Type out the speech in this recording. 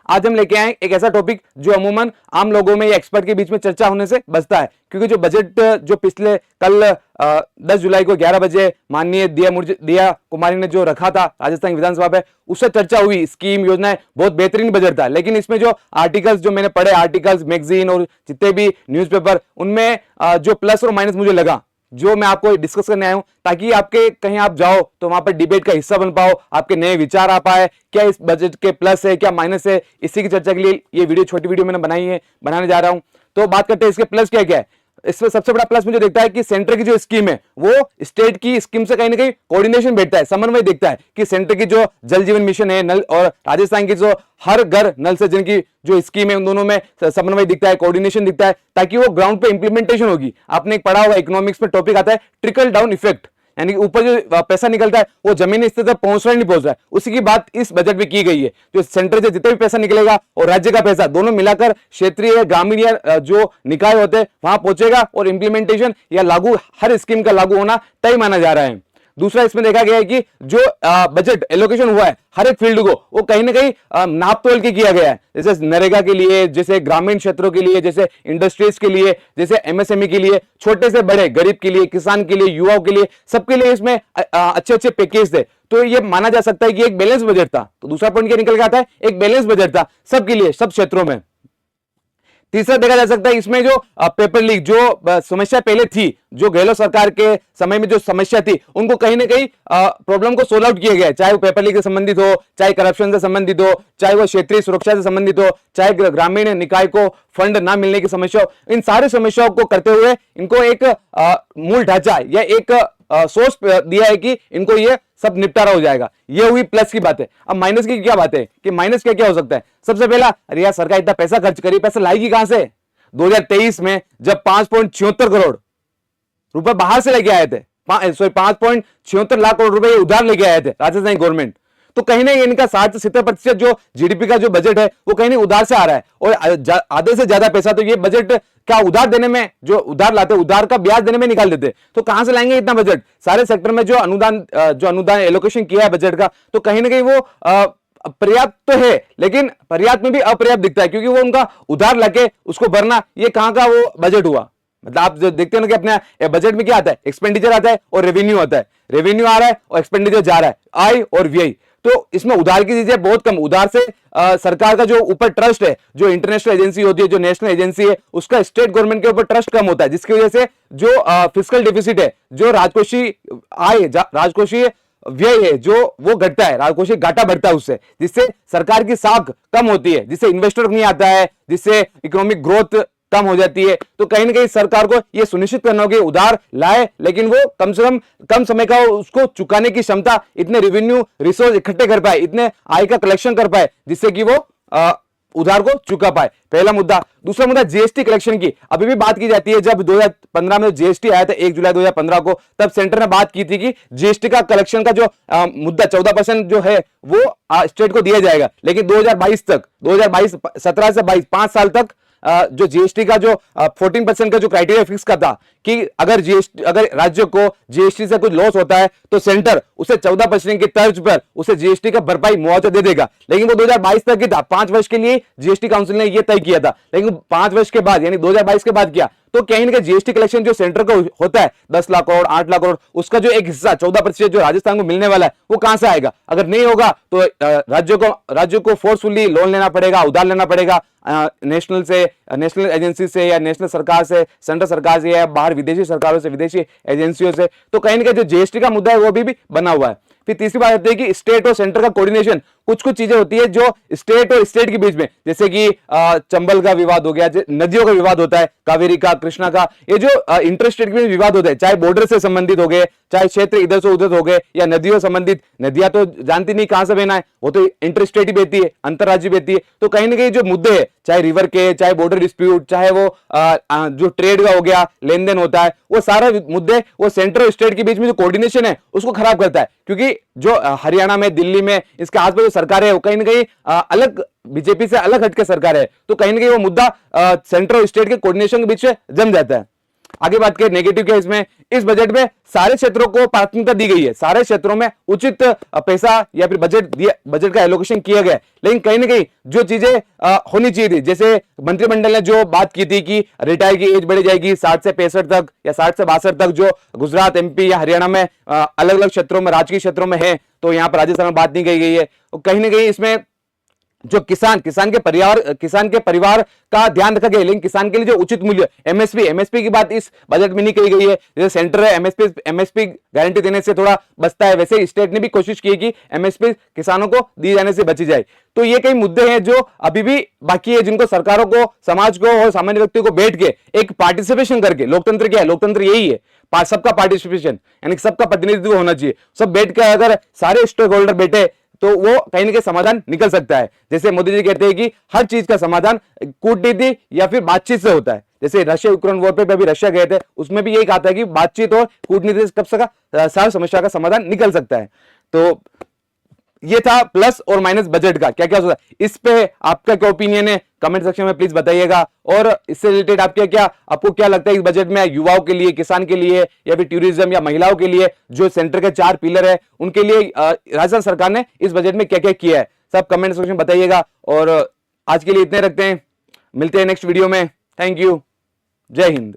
आज हम लेके आए एक ऐसा टॉपिक जो अमूमन आम लोगों में या एक्सपर्ट के बीच में चर्चा होने से बचता है, क्योंकि जो बजट जो पिछले कल 10 जुलाई को 11 बजे माननीय दिया कुमारी ने जो रखा था राजस्थान विधानसभा में, उससे चर्चा हुई। स्कीम योजनाएं बहुत बेहतरीन बजट था, लेकिन इसमें जो आर्टिकल्स जो मैंने पढ़े, आर्टिकल्स मैगजीन और जितने भी न्यूज़पेपर, उनमें जो प्लस और माइनस मुझे लगा, जो मैं आपको डिस्कस करने आया हूं, ताकि आपके कहीं आप जाओ तो वहां पर डिबेट का हिस्सा बन पाओ, आपके नए विचार आ पाए, क्या इस बजट के प्लस है क्या माइनस है। इसी की चर्चा के लिए ये वीडियो, छोटी वीडियो मैंने बनाने जा रहा हूं। तो बात करते हैं इसके प्लस क्या क्या है। इसमें सबसे बड़ा प्लस मुझे दिखता है कि सेंटर की जो स्कीम है वो स्टेट की स्कीम से कहीं ना कहीं कोऑर्डिनेशन बैठता है, समन्वय दिखता है कि सेंटर की जो जल जीवन मिशन है नल और राजस्थान की जो हर घर नल से जिनकी जो स्कीम है, उन दोनों में समन्वय दिखता है, कोऑर्डिनेशन दिखता है, ताकि वो ग्राउंड पे इंप्लीमेंटेशन होगी। आपने एक पढ़ा हुआ इकोनॉमिक्स में टॉपिक आता है ट्रिकल डाउन इफेक्ट, यानी ऊपर जो पैसा निकलता है वो जमीनी स्तर तक पहुंच रहा है नहीं पहुंच रहा है, उसी की बात इस बजट में की गई है। जो सेंटर से जितना भी पैसा निकलेगा और राज्य का पैसा दोनों मिलाकर क्षेत्रीय ग्रामीण या जो निकाय होते हैं वहां पहुंचेगा और इंप्लीमेंटेशन या लागू हर स्कीम का लागू होना तय माना जा रहा है। दूसरा इसमें देखा गया है कि जो बजट एलोकेशन हुआ है हर एक फील्ड को, वो कहीं ना कहीं नाप तोल के किया गया है। जैसे नरेगा के लिए, जैसे ग्रामीण क्षेत्रों के लिए, जैसे इंडस्ट्रीज के लिए, जैसे एमएसएमई के लिए, छोटे से बड़े, गरीब के लिए, किसान के लिए, युवाओं के लिए, सबके लिए इसमें अच्छे अच्छे पैकेज थे। तो ये माना जा सकता है कि एक बैलेंस बजट था। तो दूसरा पॉइंट क्या निकल के आता है, एक बैलेंस बजट था सबके लिए, सब क्षेत्रों में। तीसरा देखा जा सकता है इसमें जो पेपर लीक जो समस्या पहले थी, जो गहलोत सरकार के समय में जो समस्या थी, उनको कहीं ना कहीं प्रॉब्लम को सोल्व आउट किया गया है। चाहे वो पेपर लीक से संबंधित हो, चाहे करप्शन से संबंधित हो, चाहे वो क्षेत्रीय सुरक्षा से संबंधित हो, चाहे ग्रामीण निकाय को फंड ना मिलने की समस्या हो, इन सारी समस्याओं को करते हुए इनको एक मूल ढांचा या एक सोर्स दिया है कि इनको ये सब निपटारा हो जाएगा। ये हुई प्लस की बात है। अब माइनस की क्या बात है कि माइनस क्या क्या हो सकता है। सबसे पहला, अरे यार सरकार इतना पैसा खर्च करी, पैसा लाएगी कहां से। 2023 में जब 5.76 करोड़ रुपए बाहर से लेके आए थे, 5.76 लाख करोड़ रुपए उधार लेके आए थे राजस्थान गवर्नमेंट, तो कहीं ना इनका 60 से 70% जो जीडीपी का जो बजट है वो कहीं नहीं उधार से आ रहा है, और आधे से ज्यादा पैसा तो ये बजट क्या उधार देने में, जो उधार लाते उधार का ब्याज देने में निकाल देते। तो कहां से लाएंगे इतना बजट। सारे सेक्टर में जो अनुदान एलोकेशन किया है बजट का, तो कहीं ना कहीं वो पर्याप्त तो है, लेकिन पर्याप्त में भी अपर्याप्त दिखता है, क्योंकि वो उनका उधार लाके उसको भरना, ये कहां का वो बजट हुआ। मतलब आप जो देखते हो ना कि अपने बजट में क्या आता है, एक्सपेंडिचर आता है और रेवेन्यू आता है। रेवेन्यू आ रहा है और एक्सपेंडिचर जा रहा है, आय और व्यय। तो इसमें उधार की चीजें बहुत कम, उधार से सरकार का जो ऊपर ट्रस्ट है, जो इंटरनेशनल एजेंसी होती है, जो नेशनल एजेंसी है, उसका स्टेट गवर्नमेंट के ऊपर ट्रस्ट कम होता है, जिसकी वजह से जो फिस्कल डेफिसिट है, जो राजकोषीय आय, राजकोषीय व्यय है, जो वो घटता है, राजकोषीय घाटा बढ़ता है उससे, जिससे सरकार की साख कम होती है, जिससे इन्वेस्टर नहीं आता है, जिससे इकोनॉमिक ग्रोथ कम हो जाती है। तो कहीं ना कहीं सरकार को यह सुनिश्चित करना होगा उधार लाए, लेकिन वो कम से कम समय का उसको चुकाने की क्षमता, इतने रेवेन्यू रिसोर्स इकट्ठे कर पाए, इतने आय का कलेक्शन कर पाए, जिससे कि वो उधार को चुका पाए। पहला मुद्दा। दूसरा मुद्दा जीएसटी कलेक्शन की अभी भी बात की जाती है। जब 2015 में जीएसटी आया था 1 जुलाई 2015 को, तब सेंटर ने बात की थी कि जीएसटी का कलेक्शन का जो मुद्दा 14% जो है वो स्टेट को दिया जाएगा, लेकिन 2022 तक, 17 से 22 5 साल तक जो जीएसटी का जो 14% का जो क्राइटेरिया फिक्स का था कि अगर राज्य को जीएसटी से कुछ लॉस होता है तो सेंटर उसे 14% की तर्ज पर उसे जीएसटी का भरपाई मुआवजा दे देगा। लेकिन वो 2022 तक की था, 5 वर्ष के लिए जीएसटी काउंसिल ने यह तय किया था, लेकिन 5 वर्ष के बाद यानी 2022 के बाद किया तो कहीं ना कहीं जीएसटी कलेक्शन जो सेंटर को होता है 10 लाख करोड़ 8 लाख करोड़, उसका जो एक हिस्सा 14% जो राजस्थान को मिलने वाला है वो कहां से आएगा। अगर नहीं होगा तो राज्य को फोर्सफुली लोन लेना पड़ेगा, उधार लेना पड़ेगा नेशनल एजेंसी से या नेशनल सरकार से, सेंट्रल सरकार से, या बाहर विदेशी सरकारों से, विदेशी एजेंसियों से। तो कहीं ना कहीं जो जीएसटी का मुद्दा है वो भी बना हुआ है। फिर तीसरी बात आती है कि स्टेट और सेंटर का कोऑर्डिनेशन। कुछ चीजें होती है जो स्टेट और स्टेट के बीच में, जैसे कि चंबल का विवाद हो गया, नदियों का विवाद होता है, कावेरी का, कृष्णा का, ये जो इंटर स्टेट के विवाद होते हैं, चाहे बॉर्डर से संबंधित हो गए, चाहे क्षेत्र इधर से उधर हो गए, या नदियों संबंधित, नदियां तो जानती नहीं कहां से बहना है, वो तो इंटर स्टेट ही बहती है, अंतरराज्यीय बहती है। तो कहीं ना कहीं जो मुद्दे है, चाहे रिवर के, चाहे बॉर्डर डिस्प्यूट, चाहे वो जो ट्रेड का हो गया, लेन देन होता है, वो सारे मुद्दे वो सेंटर और स्टेट के बीच में जो कोऑर्डिनेशन है उसको खराब करता है। क्योंकि जो हरियाणा में, दिल्ली में, इसके आसपास जो सरकार है वो कहीं ना कहीं अलग, बीजेपी से अलग हटके सरकार है, तो कहीं ना कहीं वो मुद्दा सेंटर और स्टेट के कोऑर्डिनेशन के बीच में जम जाता है। आगे बात करें नेगेटिव केस में, इस बजट में सारे क्षेत्रों को प्राथमिकता दी गई है, सारे क्षेत्रों में उचित पैसा या फिर बजट का एलोकेशन किया गया है। लेकिन कहीं ना कहीं जो चीजें होनी चाहिए थी, जैसे मंत्रिमंडल ने जो बात की थी कि रिटायर की एज बढ़ी जाएगी 60 से 65 तक या 60 से 62 तक, जो गुजरात, एमपी या हरियाणा में अलग अलग क्षेत्रों में, राजकीय क्षेत्रों में है, तो यहां पर राजस्थान में बात नहीं कही गई है। कहीं ना कहीं इसमें जो किसान के परिवार का ध्यान रखा गया, लेकिन किसान के लिए जो उचित मूल्य एमएसपी की बात इस बजट में नहीं कही गई है। जैसे सेंटर है एमएसपी गारंटी देने से थोड़ा बचता है, वैसे स्टेट ने भी कोशिश की है कि एमएसपी किसानों को दी जाने से बची जाए। तो ये कई मुद्दे हैं जो अभी भी बाकी है, जिनको सरकारों को, समाज को और सामान्य व्यक्ति को बैठ के एक पार्टिसिपेशन करके, लोकतंत्र क्या है, लोकतंत्र यही है, सबका पार्टिसिपेशन, यानी सबका प्रतिनिधित्व होना चाहिए। सब बैठ कर अगर सारे स्टेक होल्डर बैठे तो वो कहीं ना कहीं समाधान निकल सकता है। जैसे मोदी जी कहते हैं कि हर चीज का समाधान कूटनीति या फिर बातचीत से होता है। जैसे रशिया यूक्रेन वॉर पे अभी रशिया गए थे, उसमें भी यही कहा था कि बातचीत और कूटनीति से कब से सारी समस्या का समाधान निकल सकता है। तो ये था प्लस और माइनस बजट का, क्या क्या हो सकता है। इस पे आपका क्या ओपिनियन है, कमेंट सेक्शन में प्लीज बताइएगा। और इससे रिलेटेड आपको क्या लगता है इस बजट में युवाओं के लिए, किसान के लिए या फिर टूरिज्म या महिलाओं के लिए, जो सेंटर के 4 पिलर है उनके लिए राजस्थान सरकार ने इस बजट में क्या क्या किया है, सब कमेंट सेक्शन में बताइएगा। और आज के लिए इतने रखते हैं, मिलते हैं नेक्स्ट वीडियो में। थैंक यू, जय हिंद।